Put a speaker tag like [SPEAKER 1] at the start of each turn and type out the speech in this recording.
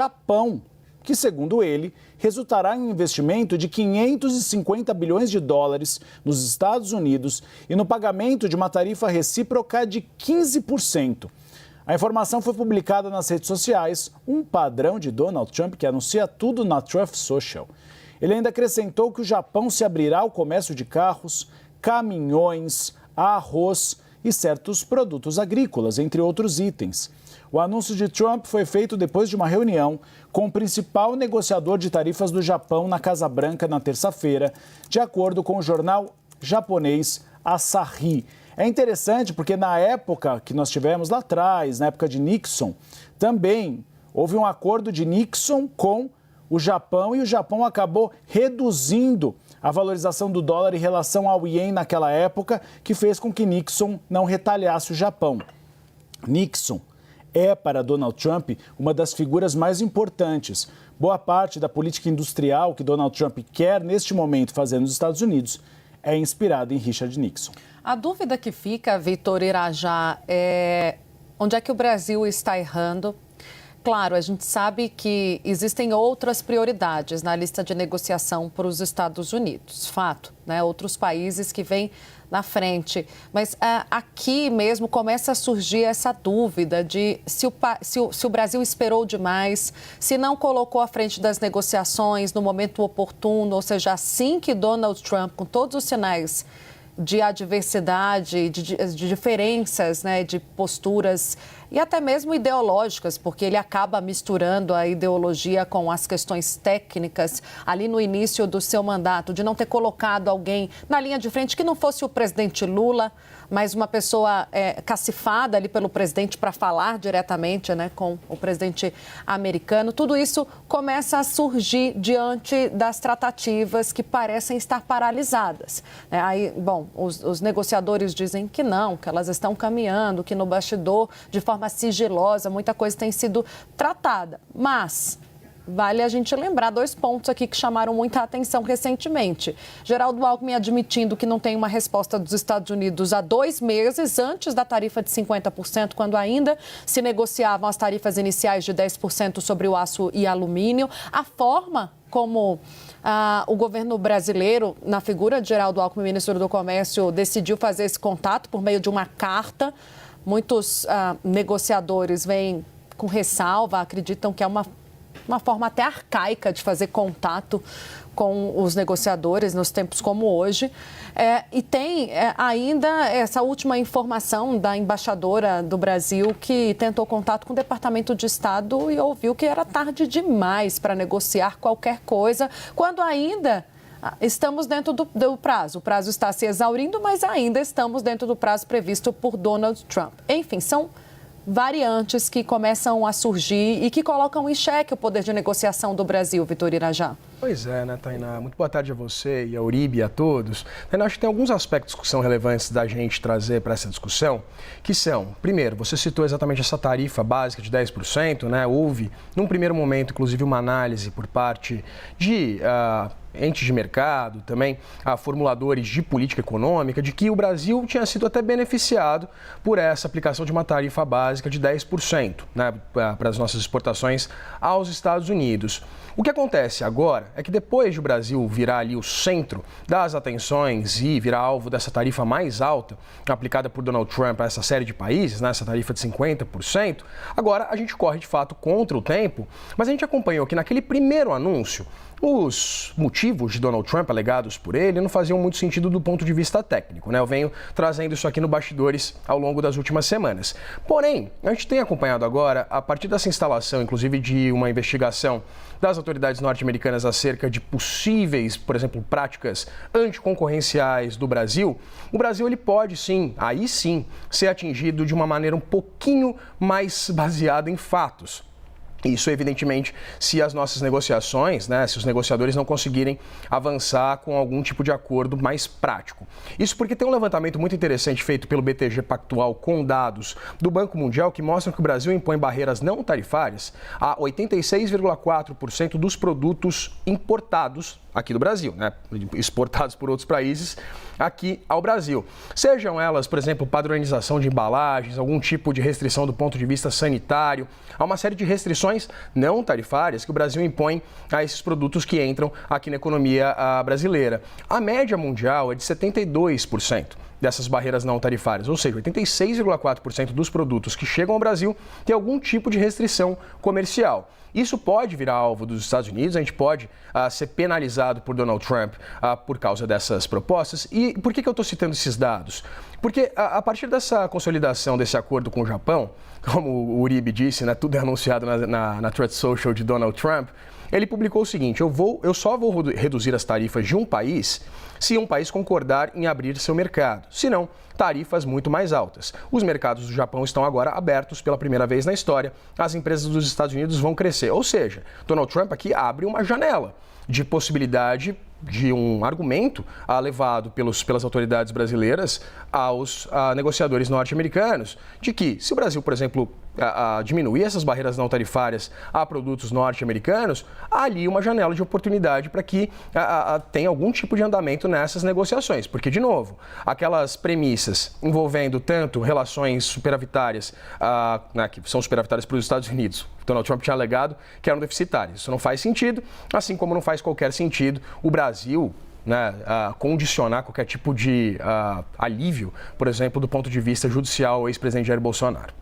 [SPEAKER 1] Japão, que, segundo ele, resultará em um investimento de 550 bilhões de dólares nos Estados Unidos e no pagamento de uma tarifa recíproca de 15%. A informação foi publicada nas redes sociais, um padrão de Donald Trump que anuncia tudo na Truth Social. Ele ainda acrescentou que o Japão se abrirá ao comércio de carros, caminhões, arroz e certos produtos agrícolas, entre outros itens. O anúncio de Trump foi feito depois de uma reunião com o principal negociador de tarifas do Japão na Casa Branca na terça-feira, de acordo com o jornal japonês Asahi. É interessante porque na época que nós tivemos lá atrás, na época de Nixon, também houve um acordo de Nixon com o Japão e o Japão acabou reduzindo a valorização do dólar em relação ao ien naquela época, que fez com que Nixon não retalhasse o Japão. Nixon é, para Donald Trump, uma das figuras mais importantes. Boa parte da política industrial que Donald Trump quer, neste momento, fazer nos Estados Unidos é inspirada em Richard Nixon.
[SPEAKER 2] A dúvida que fica, Vitor Irajá, é onde é que o Brasil está errando? Claro, a gente sabe que existem outras prioridades na lista de negociação para os Estados Unidos. Fato, né? Outros países que vêm na frente. Mas aqui mesmo começa a surgir essa dúvida de se o Brasil esperou demais, se não colocou à frente das negociações no momento oportuno, ou seja, assim que Donald Trump, com todos os sinais de adversidade, de diferenças, né, de posturas e até mesmo ideológicas, porque ele acaba misturando a ideologia com as questões técnicas ali no início do seu mandato, de não ter colocado alguém na linha de frente que não fosse o presidente Lula, mas uma pessoa cacifada ali pelo presidente para falar diretamente, né, com o presidente americano. Tudo isso começa a surgir diante das tratativas que parecem estar paralisadas. Aí, bom, os negociadores dizem que não, que elas estão caminhando, que no bastidor, de forma sigilosa, muita coisa tem sido tratada. Mas vale a gente lembrar dois pontos aqui que chamaram muita atenção recentemente. Geraldo Alckmin admitindo que não tem uma resposta dos Estados Unidos há 2 meses, antes da tarifa de 50%, quando ainda se negociavam as tarifas iniciais de 10% sobre o aço e alumínio. A forma como o governo brasileiro, na figura de Geraldo Alckmin, ministro do Comércio, decidiu fazer esse contato por meio de uma carta. Muitos negociadores vêm com ressalva, acreditam que é uma forma até arcaica de fazer contato com os negociadores nos tempos como hoje. E tem ainda essa última informação da embaixadora do Brasil que tentou contato com o Departamento de Estado e ouviu que era tarde demais para negociar qualquer coisa, quando ainda estamos dentro do prazo. O prazo está se exaurindo, mas ainda estamos dentro do prazo previsto por Donald Trump. Enfim, são variantes que começam a surgir e que colocam em xeque o poder de negociação do Brasil, Vitor Irajá.
[SPEAKER 3] Pois é, né, Tainá? Muito boa tarde a você e a Uribe e a todos. Tainá, acho que tem alguns aspectos que são relevantes da gente trazer para essa discussão, que são, primeiro, você citou exatamente essa tarifa básica de 10%, né? Houve, num primeiro momento, inclusive, uma análise por parte de entes de mercado, também formuladores de política econômica, de que o Brasil tinha sido até beneficiado por essa aplicação de uma tarifa básica de 10%, né, para as nossas exportações aos Estados Unidos. O que acontece agora é que depois de o Brasil virar ali o centro das atenções e virar alvo dessa tarifa mais alta aplicada por Donald Trump a essa série de países, né, essa tarifa de 50%, agora a gente corre de fato contra o tempo, mas a gente acompanhou que naquele primeiro anúncio os motivos de Donald Trump alegados por ele não faziam muito sentido do ponto de vista técnico, né? Eu venho trazendo isso aqui no Bastidores ao longo das últimas semanas. Porém, a gente tem acompanhado agora, a partir dessa instalação, inclusive de uma investigação das autoridades norte-americanas acerca de possíveis, por exemplo, práticas anticoncorrenciais do Brasil, o Brasil ele pode sim, aí sim, ser atingido de uma maneira um pouquinho mais baseada em fatos. Isso, evidentemente, se as nossas negociações, né, se os negociadores não conseguirem avançar com algum tipo de acordo mais prático. Isso porque tem um levantamento muito interessante feito pelo BTG Pactual com dados do Banco Mundial que mostram que o Brasil impõe barreiras não tarifárias a 86,4% dos produtos importados aqui do Brasil, né, exportados por outros países aqui ao Brasil. Sejam elas, por exemplo, padronização de embalagens, algum tipo de restrição do ponto de vista sanitário, há uma série de restrições restrições não tarifárias que o Brasil impõe a esses produtos que entram aqui na economia brasileira. A média mundial é de 72% dessas barreiras não tarifárias, ou seja, 86,4% dos produtos que chegam ao Brasil têm algum tipo de restrição comercial. Isso pode virar alvo dos Estados Unidos, a gente pode ser penalizado por Donald Trump por causa dessas propostas. E por que eu estou citando esses dados? Porque a partir dessa consolidação desse acordo com o Japão, como o Uribe disse, né, tudo é anunciado na Truth Social de Donald Trump, ele publicou o seguinte: eu só vou reduzir as tarifas de um país se um país concordar em abrir seu mercado, senão tarifas muito mais altas. Os mercados do Japão estão agora abertos pela primeira vez na história, as empresas dos Estados Unidos vão crescer. Ou seja, Donald Trump aqui abre uma janela de possibilidade de um argumento levado pelas autoridades brasileiras aos negociadores norte-americanos, de que se o Brasil, por exemplo, diminuir essas barreiras não tarifárias a produtos norte-americanos, há ali uma janela de oportunidade para que tenha algum tipo de andamento nessas negociações. Porque, de novo, aquelas premissas envolvendo tanto relações superavitárias, que são superavitárias para os Estados Unidos, Donald Trump tinha alegado que eram deficitárias. Isso não faz sentido, assim como não faz qualquer sentido o Brasil condicionar qualquer tipo de alívio, por exemplo, do ponto de vista judicial ao ex-presidente Jair Bolsonaro.